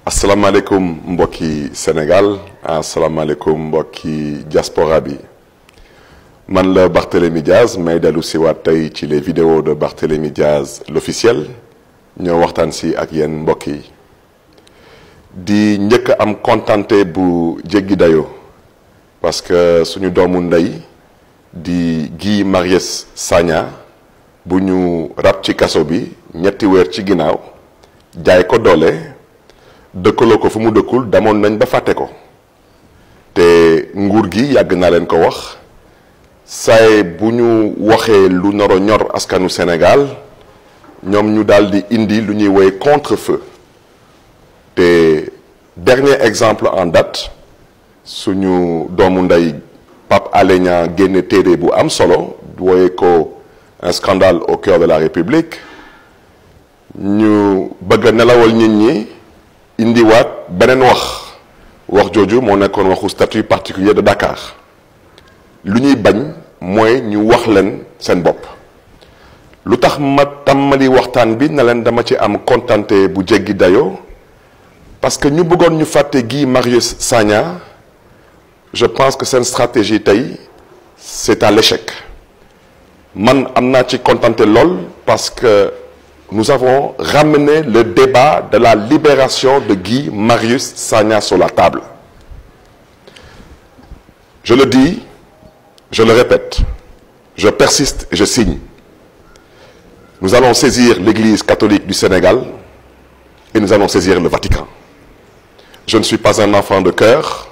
asalaamaaleykum mbokki Sénégal asalaamaaleykum mbokki diaspora bi man la Barthélémy Diaz may dellu si waat tey ci les vidéos de Barthélémy Diaz l'officiel ñoo waxtaan si ak yéen mbokk yi di njëkk am contenté bu jéggi dayo parce que suñu doomu ndey di Guy Marius Sagna bu ñu rab ci kaso bi ñetti weer ci ginnaaw jaay ko doole dëkkaloo ko fu mu dëkkul demoon nañ ba fàtte ko te nguur gi yàgg naa leen ko wax saay bu ñu waxee lu noro ñor askanu Sénégal ñoom ñu daal di indi lu ñuy woy contre-feu te dernier exemple en date suñu doomu ndey Pape Alé Niang génne téere bu am solo wooye ko un scandale au cœur de la République ñu bëgg a nelawal nit ñi indiwaat beneen wax jooju moo nekkoon waxu statut particulier de Dakar lu ñuy bañ mooy ñu wax leen seen bopp lu tax ma tàmmali waxtaan bi na leen dama ci am contenté bu jéggi dayoo parce que ñu bëggoon ñu fàtte Guy Marius Sagna je pense que seen stratégie tey c'est à l'échec man am naa ci contenté lool parce que nous avons ramené le débat de la libération de Guy Marius Sagna sur la table. Je le dis, je le répète, je persiste et je signe. Nous allons saisir l'Église catholique du Sénégal et nous allons saisir le Vatican. Je ne suis pas un enfant de cœur,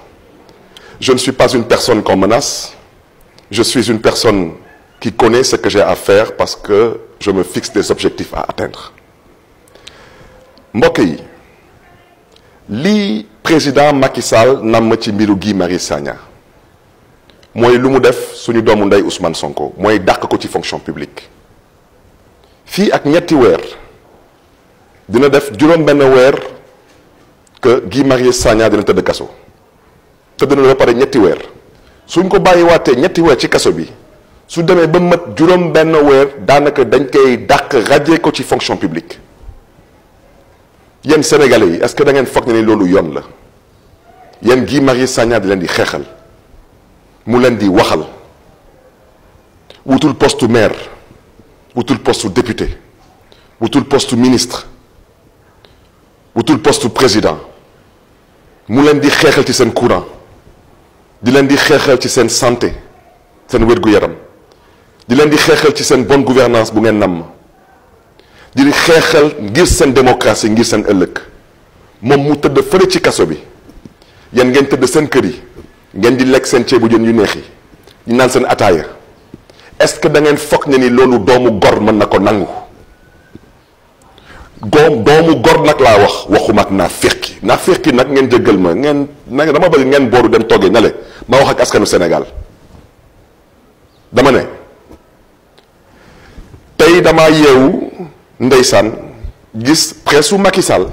je ne suis pas une personne qu'on menace, je suis une personne qui connaît ce que j'ai à faire parce que je me fixe des objectifs à atteindre. mbokk yi lii président Macky Sall namm ci mbiru Guy Marius Sagna mooy lu mu def suñu doomu ndey Ousmane Sonko mooy dàq ko ci fonction publique fii ak ñetti weer dina def juróom-benn weer que Guy Marius Sagna dina tëdd kaso tëdd na ba pare ñetti weer suñ ko bàyyiwaatee ñetti weer ci kaso bi su demee ba mat juróom benn weer daanaka dañ koy dàq radier ko ci fonction publique yéen sénégalais yi est-ce que da ngeen foog ne ni loolu yoon la yéen Guy Marius Sagna di leen di xeexal mu leen di waxal wutul poste maire wutul poste député wutul poste ministre wutul poste président mu leen di xeexal ci seen courant di leen di xeexal ci seen santé seen wér-gu-yaram di leen di xeexal ci seen bonne gouvernance bu ngeen namm di xeexal ngir seen démocratie ngir seen ëllëg moom mu tëdd fële ci kaso bi yéen ngeen tëdd seen kër yi ngeen di lekk seen ceebu jën yu neex yi di naan seen ataaya est-ce que da ngeen foog ne ni loolu doomu gor mën na ko nangu doomu gor nag laa waxuma ak naa féqi nag ngeen jëggal ma ngeen nag dama bëgg ngeen booru dem toggee na le ma wax ak askanu Sénégal dama ne tey dama yeewu ndeysaan gis presse u Macky Sall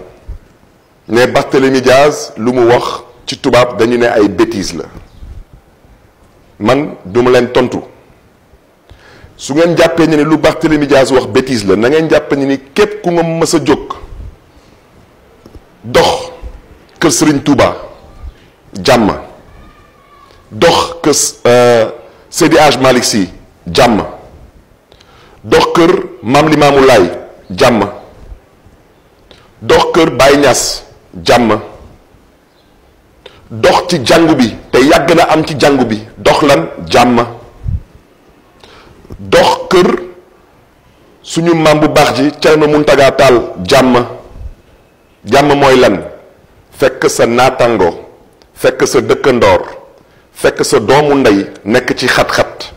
ne Barthélémy Diaz lu mu wax ci tubaab dañu ne ay bêtises la man duma leen tontu su ngeen jàppee ni lu Barthélémy Diaz wax bêtise la na ngeen jàpp ni képp ku nga mës a jóg dox kër Serigne Touba jàmm dox kër Seydi Hadj Malick Sy jàmm dox kër Mame Limamou Laye jàmm dox kër Baye Niass jàmm dox ci jàngu bi te yàgg na am ci jàngu bi dox lan jàmm dox kër suñu maam bu baax ji Thierno Mountaga Tall jàmm mooy lan fekk sa naatango fekk sa dëkkandoor fekk sa doomu ndey nekk ci xat-xat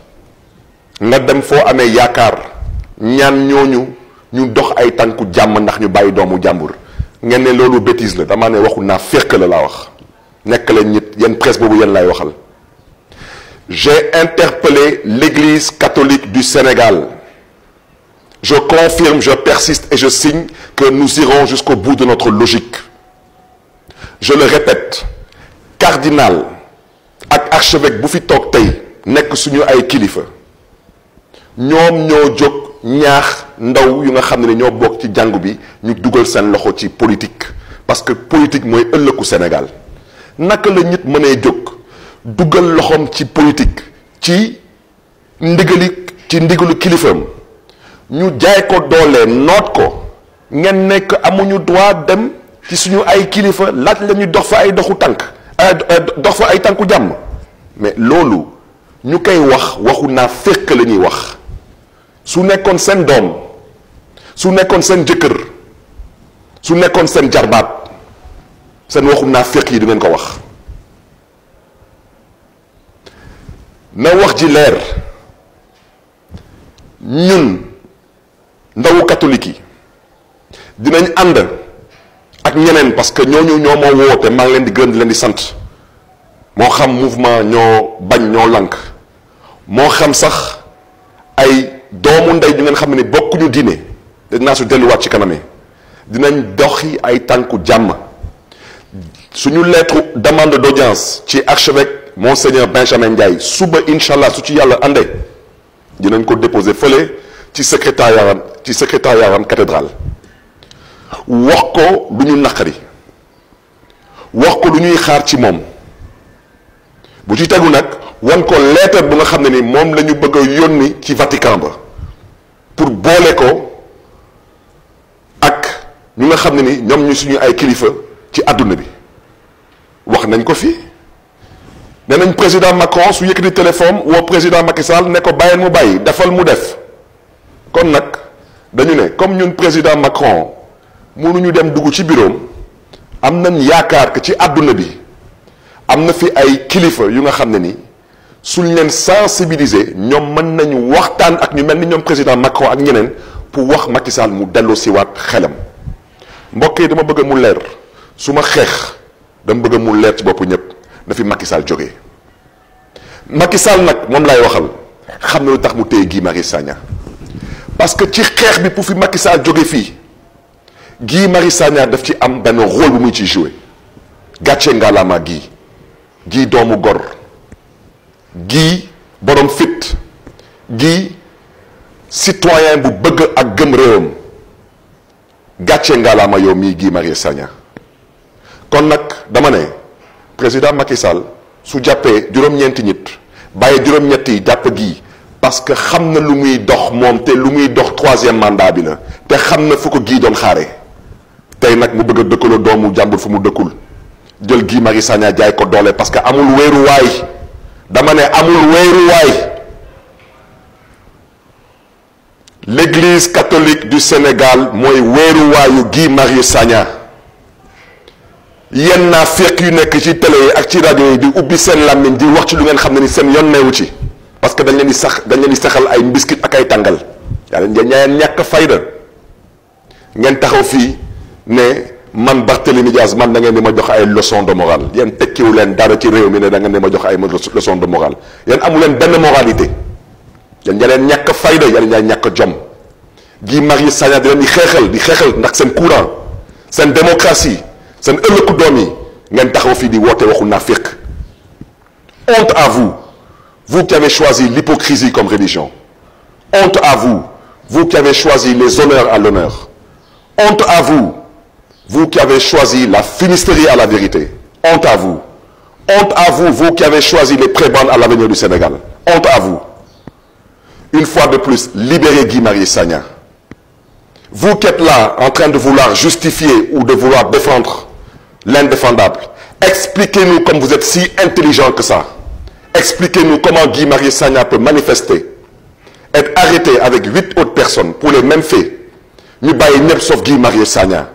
nga dem foo amee yaakaar ñaan ñooñu ñu dox ay tànku jàmm ndax ñu bàyyi doomu jàmbur ngeen ne loolu bêtise la dama ne waxu naa féq la laa wax nekk leen nit yéen presse boobu yéen lay waxal. J'ai interpellé l'Église catholique du Sénégal. Je confirme, je persiste et je signe que nous irons jusqu'au bout de notre logique. Je le répète, cardinal ak archevêque bu fi toog tey nekk suñu ay kilifa ñoom ñoo jóg ñaax ndaw yu nga xam ne ñoo bokk ci jàngu bi ñu dugal seen loxo ci politique parce que politique mooy ëllëgu Sénégal naka la nit mënee jóg dugal loxoom ci politique ci ndigalu kilifam ñu jaay ko doole noot ko ngeen nekk amuñu droit dem ci suñu ay kilifa laaj la ñu dox fa ay doxu tànk dox fa ay tànku jàmm mais loolu ñu koy waxu naa fekk la ñuy wax su nekkoon seen doom su nekkoon seen jëkkër su nekkoon seen jarbaat seen waxu naa fekk yi du ngeen ko wax na wax ji leer ñun ndawu catholique yi dinañ ànd ak ñeneen parce que ñooñu ñoo ma woote maa ngi leen di gërëm di leen di sant moo xam mouvement ñoo bañ ñoo lank moo xam sax ay doomu ndey ñu ngeen xam ne bokkuñu diine dinaa su delluwaat ci kaname dinañ doxi ay tànku jàmm suñu lettre demande d'audience ci archevêque Monseigneur Benjamin Ndiaye suba incha allah su ci yàlla àndee dinañ ko déposer fële ci secrétariat cathédrale wax ko lu ñu naqari wax ko lu ñuy xaar ci moom bu ci tegu nag wan ko lettre bu nga xam ne ni moom la ñu bëgg a yónni ci Vatican ba pour boole ko ak ñu nga xam ne ni ñoom ñu suñu ay kilifa ci àdduna bi wax nañ ko fii nee nañ président Macron su yëkkati téléphone woo président Macky Sall ne ko bàyyil mu bàyyi defal mu def kon nag dañu ne comme ñun président Macron mënuñu dem dugg ci bureau am nañ yaakaar que ci àdduna bi am na fi ay kilifa yu nga xam ne ni suñ leen sensibiliser ñoom mën nañu waxtaan ak ñu mel ni ñoom président Macron ak ñeneen pour wax Macky Sall mu delloo si waat xelam mbokk yi dama bëgg mu leer su ma xeex dama bëgg mu leer ci boppu ñëpp na fi Macky Sall jógee Macky Sall nag moom lay waxal xam na lu tax mu téye Guy Marius Sagna parce que ci xeex bi pour fi Macky Sall jóge fii Guy Marius Sagna daf ci am benn rôle bu muy ci joué gàcce ngalaama Guy doomu gor Guy borom fit Guy citoyen bu bëgg ak gëm réewam gàcce ngalaama yow mii Guy Marius Sagna kon nag dama ne président Macky Sall su jàppee juróom-ñeenti nit bàyyi juróom-ñett yi jàpp Guy parce que xam na lu muy dox moom te lu muy dox troisième mandat bi la te xam na fu ko Guy doon xaare tey nag mu bëgg a dëkkaloo doomu jàmbur fu mu dëkkul jël Guy Marius Sagna jaay ko doole parce que amul wéeruwaay dama ne amul wéeruwaay l'église catholique du Sénégal mooy wéeruwaayu Guy Marius Sagna yenn naa fekk yu nekk ci télé yi ak ci rajo yi di ubbi seen làmmiñ di wax ci lu ngeen xam ne ni seen yoon neewu ci parce que dañ leen di saxal ay mbiskit ak ay tàngal yaa leen ñàkk fayda ngeen taxaw fii ne man Barthélémy Dias man da ngeen di ma jox ay leçon de morale yéen tekkiwu leen dara ci réew mi ne da ngeen di ma jox ay leçon de morale yéen amu leen benn moralité yéen ña leen ñàkk fayda yéen ñaa ñàkk jom Guy Marius Sagna di leen di xeexal ndax seen courant seen démocratie seen ëllëgu doom yi ngeen taxaw fii di woote waxu naaféq honte à vous vous qui avez choisi l'hypocrisie comme religion honte à vous vous qui avez choisi les honneurs à l'honneur honte à vous vous qui avez choisi la fumisterie à la vérité honte à vous vous qui avez choisi les prébendes à l'avenir du Sénégal honte à vous une fois de plus libérez Guy Marius Sagna vous qui êtes là en train de vouloir justifier ou de vouloir défendre l'indéfendable expliquez-nous comme vous êtes si intelligent que ça expliquez-nous comment Guy Marius Sagna peut manifester être arrêté avec 8 autres personnes pour les mêmes faits ñu bàyyi ñëpp sauf Guy Marius Sagna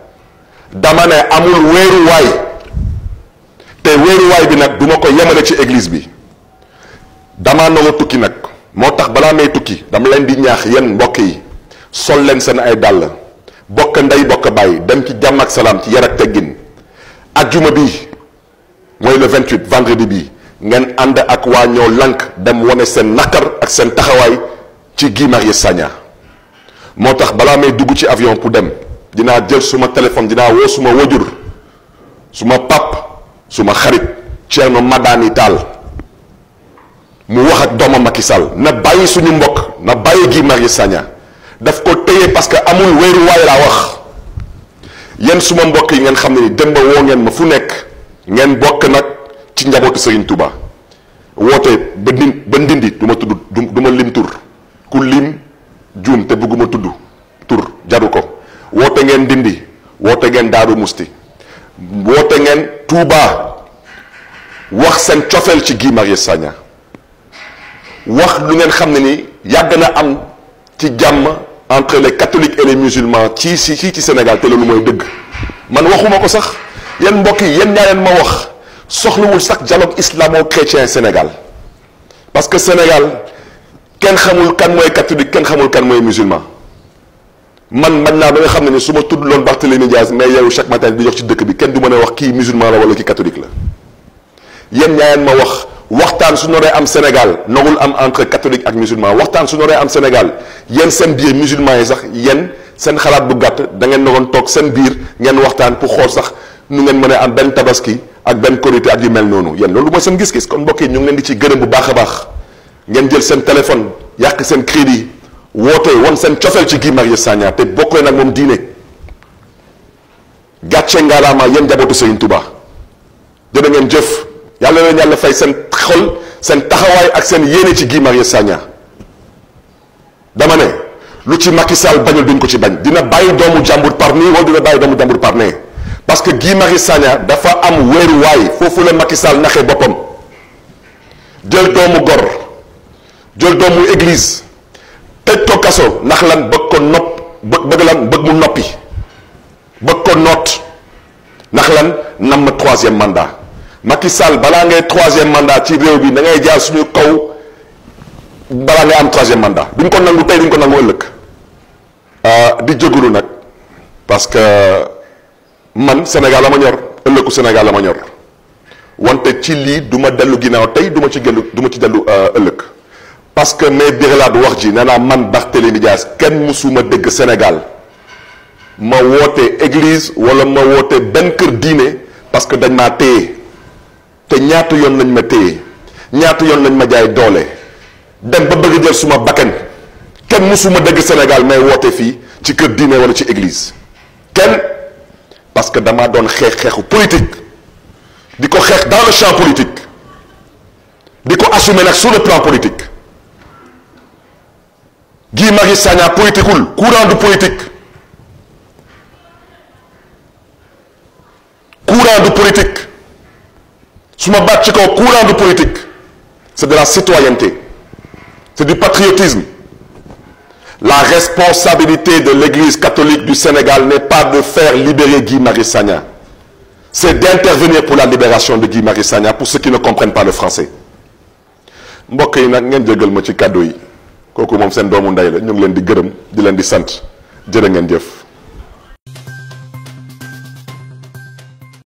dama ne amul wéeruwaay te wéeruwaay bi nag du ma ko yemale ci église bi dama nanga tukki nag moo tax balaa may tukki dama leen di ñaax yéen mbokk yi sol leen seen ay dàll bokk ndey bokk bàyyi dem ci jàmm ak salaam ci yar ak teggin ajjuma bi mooy le 28 vendredi bi ngeen ànd ak waa ñoo lank dem wane seen naqar ak seen taxawaay ci Guy Marius Sagna moo tax balaa may dugg ci avion pour dem dinaa jël suma téléphone dinaa woo suma wajur suma pap suma xarit Thierno Madani Tall mu wax ak doomam Macky Sall na bàyyi suñu mbokk na bàyyi Guy Marius Sagna daf ko téye parce que amul wéeruwaay laa wax yéen suma mbokk yi ngeen xam ne ni démb woo ngeen ma fu nekk ngeen bokk nag ci njabootu Serigne Touba woote ba ndindi du ma tudd du ma lim tur ku lim juum te bëgguma tudd tur jaru ko woote ngeen ndindi woote ngeen Daaru Musti woote ngeen Touba wax seen cofeel ci Guy Marius Sagna wax lu ngeen xam ne ni yàgg na am ci jàmm entre les catholiques et les musulmans ci Sénégal te loolu mooy dëgg man waxuma ko sax yéen mbokk yi yéen ñaa leen ma wax soxlawul sax dialogue islamo-chrétien Sénégal parce que Sénégal kenn xamul kan mooy catholique kenn xamul kan mooy musulman man naa ba nga xam ne ni su ma tudd loon Barthélémy Dias mais yow chaque matin di jox ci dëkk bi kenn du mën a wax kii musulman la wala kii catholique la yéen ñaa leen ma wax waxtaan su noree am Sénégal nogul am entre catholique ak musulman waxtaan su noree am Sénégal yéen seen biir musulman yi sax yéen seen xalaat bu gàtt da ngeen naroon toog seen biir ngeen waxtaan pour xool sax nu ngeen mën a am benn tabaski ak benn korité ak yu mel noonu yéen loolu mooy seen gis-gis kon mbokk yi ñu ngi leen di ci gërëm bu baax a baax ngeen jël seen téléphone yàq seen crédit woote won seen cofeel ci Guy Marius Sagna te bokkee nag moom diine gàcce ngaalaama yéen njabootu Serigne Touba jërë ngeen jëf yàlla leen yàlla fay seen xol seen taxawaay ak seen yéene ci Guy Marius Sagna dama ne lu ci Macky Sall bañul duñ ko ci bañ dina bàyyi doomu jàmbur par nii wala dina bàyyi doomu jàmbur par nee parce que Guy Marius Sagna dafa am wéeruwaay foofu la Macky Sall naxee boppam jël doomu gor jël doomu église tëj ko kaso ndax lan bëgg ko bëgg lan bëgg mu noppi bëgg ko noot ndax lan nam troisième mandat Macky Sall balaa ngay troisième mandat ci réew bi da ngay jaar suñu kaw balaa ngay am troisième mandat duñ ko nangu tey duñ ko nangu ëllëg di jégalu nag parce que man Sénégal la ma ñor ëllëgu Sénégal la ma ñor wante ci lii du ma dellu ginnaaw tey du ma ci dellu ëllëg parce que mais biralaat wax ji nee naa man Barthélémy Dias kenn musuma dégg Sénégal ma woote église wala ma woote benn kër diine parce que dañ maa téye te ñaata yoon lañ ma téye ñaata yoon lañ ma jaay doole dem ba bëgg jël suma bakkan kenn musuma dégg Sénégal may woote fii ci kër diine wala ci église kenn parce que damaa doon xeexu politique di ko xeex dans le champ politique di ko assumer nag sur le plan politique Guy Marius Sagna politiqueul courant du politique su ma baat ci kaw courant du politique c'est de la citoyenneté c'est du patriotisme. La responsabilité de l'Église catholique du Sénégal n'est pas de faire libérer Guy Marius Sagna, c'est d'intervenir pour la libération de Guy Marius Sagna pour ceux qui ne comprennent pas le français. mbokk yi nag ngeen jégal ma ci kàddu yi kooku moom seen doomu ndey la ñu ngi leen di gërëm di leen di sant jërë ngeen jëf.